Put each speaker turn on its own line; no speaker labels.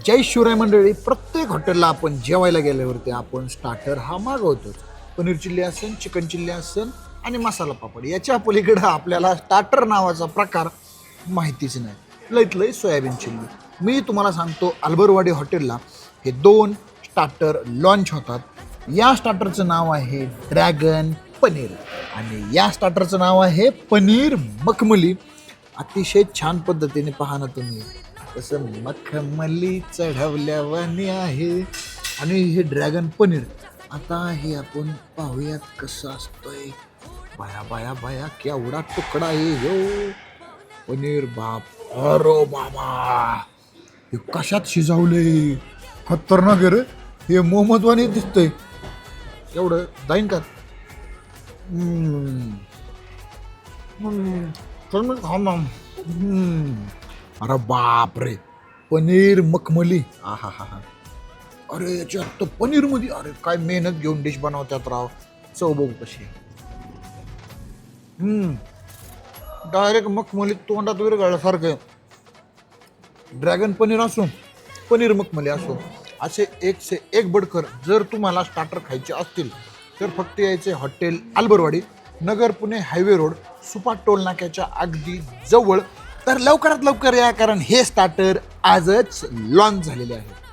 जय शिवराय मंडळी. प्रत्येक हॉटेलला आपण जेवायला गेल्यावरती आपण स्टार्टर हा मागवतोच. पनीर चिल्ली असेल, चिकन चिल्ली असेल आणि मसाला पापड. याच्या पलीकडं आपल्याला स्टार्टर नावाचा प्रकार माहितीच नाही. लईत लई सोयाबीन चिल्ली. मी तुम्हाला सांगतो, अल्बरवाडी हॉटेलला हे 2 स्टार्टर लॉन्च होतात. या स्टार्टरचं नाव आहे ड्रॅगन पनीर आणि या स्टार्टरचं नाव आहे पनीर मखमली. अतिशय छान पद्धतीने पहा ना तुम्ही, तसं मखमली चढवल्यावानी आहे. आणि हे ड्रॅगन पनीर आता हे आपण पाहूयात कसं असतंय. बाया बाया बाया, केवढा तुकडा आहे हो पनीर. बाप अरे बाबा, हे कशात शिजवले, खतरनाक रे. हे मोहम्मदवानी दिसतंय. एवढं जाईन का? अरे बाप रे, पनीर मखमली. हा हा हा. अरे याच्यात तर पनीर मध्ये, अरे काय मेहनत घेऊन डिश बनवतात राव. चव बघू कशी. डायरेक्ट मखमली तोंडात विरघळल्यासारखं. ड्रॅगन पनीर असो, पनीर मखमली असो, असे 1 से 1 बडकर. जर तुम्हाला स्टार्टर खायचे असतील तर फक्त यायचे hotel Albarwadi, Nagar Pune highway road, Supa toll नाक्याच्या अगदी जवळ. तर लवकरात लवकर या, कारण हे स्टार्टर आजच लॉन्च झालेले आहे.